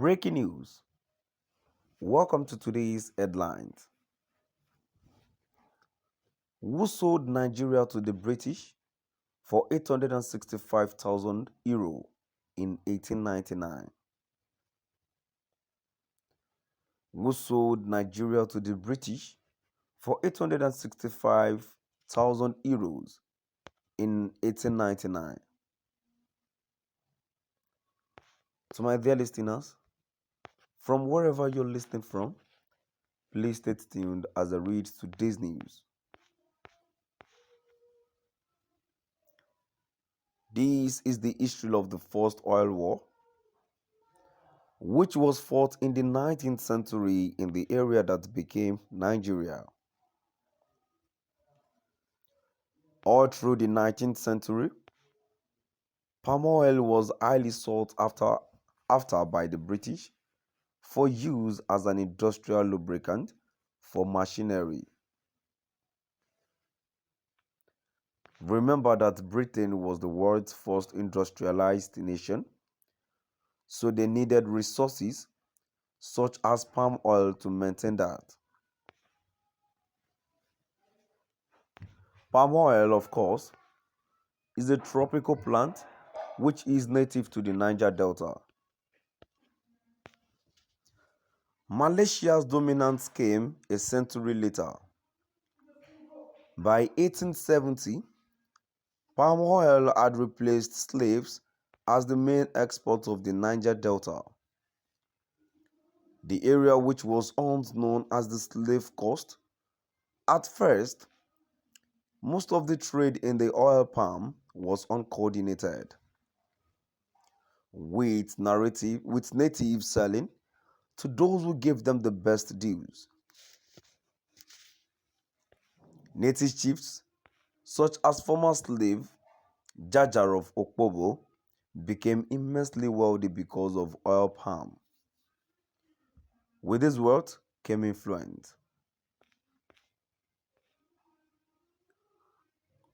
Breaking news. Welcome to today's headlines. Who sold Nigeria to the British for 865,000 euro in 1899? Who sold Nigeria to the British for 865,000 euros in 1899? To my dear listeners, from wherever you're listening from, please stay tuned as I read today's news. This is the history of the First Oil War, which was fought in the 19th century in the area that became Nigeria. All through the 19th century, palm oil was highly sought after by the British for use as an industrial lubricant for machinery. Remember that Britain was the world's first industrialized nation, so they needed resources such as palm oil to maintain that. Palm oil, of course, is a tropical plant which is native to the Niger Delta. Malaysia's dominance came a century later. By 1870, palm oil had replaced slaves as the main export of the Niger Delta. The area which was once known as the Slave Coast. At first, most of the trade in the oil palm was uncoordinated, with natives selling to those who gave them the best deals. Native chiefs, such as former slave Jajar of Okpobo, became immensely wealthy because of oil palm. With his wealth came influence.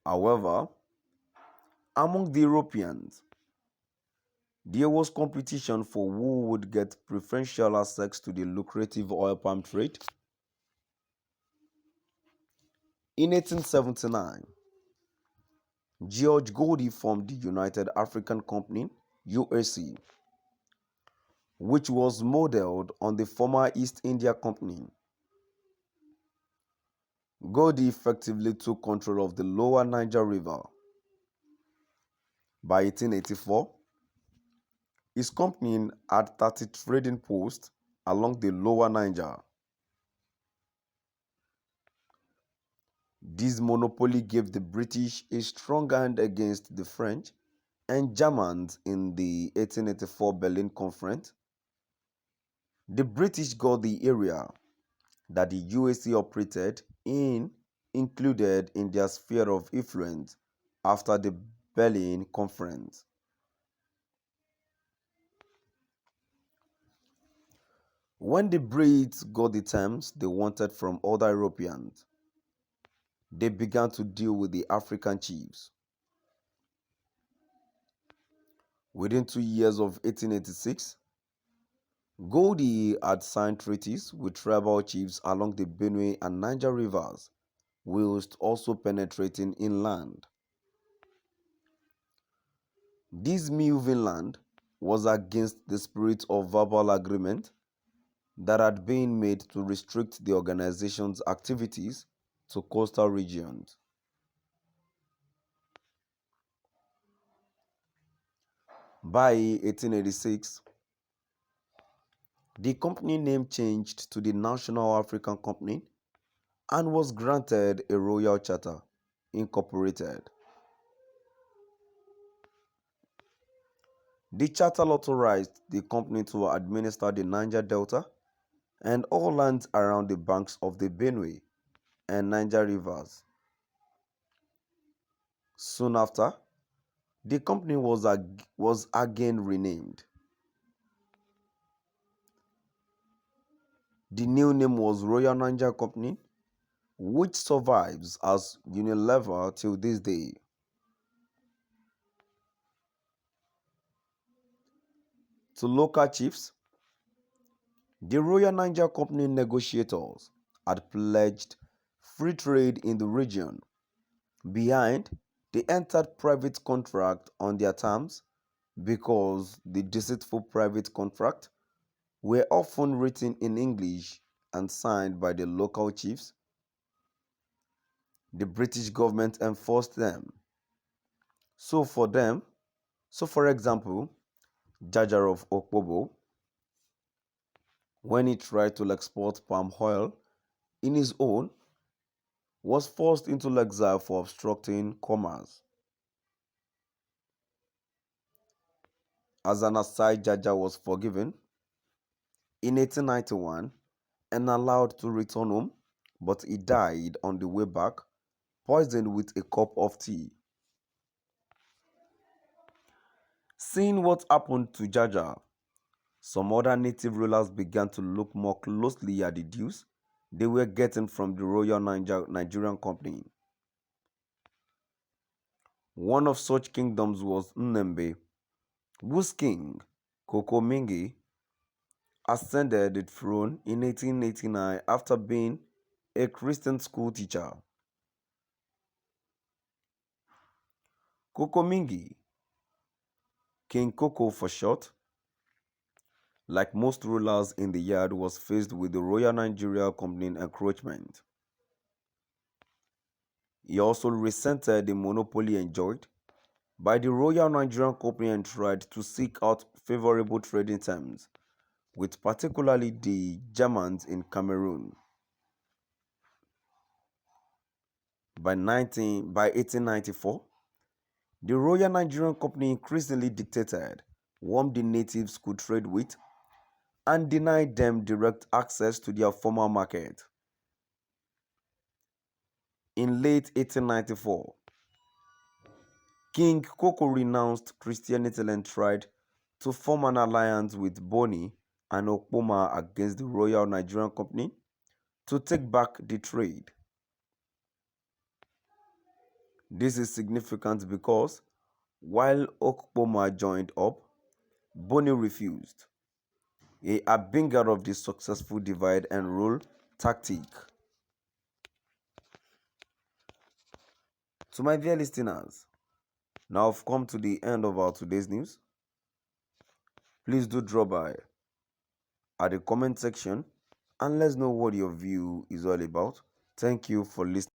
However, among the Europeans, there was competition for who would get preferential access to the lucrative oil palm trade. In 1879, George Goldie formed the United African Company, UAC, which was modeled on the former East India Company. Goldie effectively took control of the lower Niger River. By 1884, his company had 30 trading posts along the lower Niger. This monopoly gave the British a strong hand against the French and Germans in the 1884 Berlin Conference. The British got the area that the UAC operated in included in their sphere of influence after the Berlin Conference. When the Brits got the terms they wanted from other Europeans, they began to deal with the African chiefs. Within 2 years of 1886, Goldie had signed treaties with tribal chiefs along the Benue and Niger rivers, whilst also penetrating inland. This move inland was against the spirit of verbal agreement that had been made to restrict the organization's activities to coastal regions. By 1886, the company name changed to the National African Company and was granted a royal charter, incorporated. The charter authorized the company to administer the Niger Delta and all lands around the banks of the Benue and Niger rivers. Soon after, the company was again renamed. The new name was Royal Niger Company, which survives as Unilever till this day. To local chiefs, The Royal Niger Company negotiators had pledged free trade in the region. Behind, they entered private contract on their terms because the deceitful private contract were often written in English and signed by the local chiefs. The British government enforced them. So for example, Jaja of Okpobo, when he tried to export palm oil in his own, was forced into exile for obstructing commerce. As an aside, Jaja was forgiven in 1891 and allowed to return home, but he died on the way back, poisoned with a cup of tea. Seeing what happened to Jaja, some other native rulers began to look more closely at the dues they were getting from the Royal Nigerian Company. One of such kingdoms was Nnembe, whose king, Koko Mingi, ascended the throne in 1889 after being a Christian school teacher. Koko Mingi, King Koko for short, like most rulers in the yard, was faced with the Royal Nigeria Company encroachment. He also resented the monopoly enjoyed by the Royal Nigerian Company and tried to seek out favorable trading terms with particularly the Germans in Cameroon. By 1894, the Royal Nigerian Company increasingly dictated whom the natives could trade with and denied them direct access to their former market. In late 1894, King Koko renounced Christianity and tried to form an alliance with Boni and Okpoma against the Royal Nigerian Company to take back the trade. This is significant because while Okpoma joined up, Boni refused, a harbinger of the successful divide and rule tactic. To my dear listeners, now I've come to the end of our today's news. Please do drop by at the comment section and let's know what your view is all about. Thank you for listening.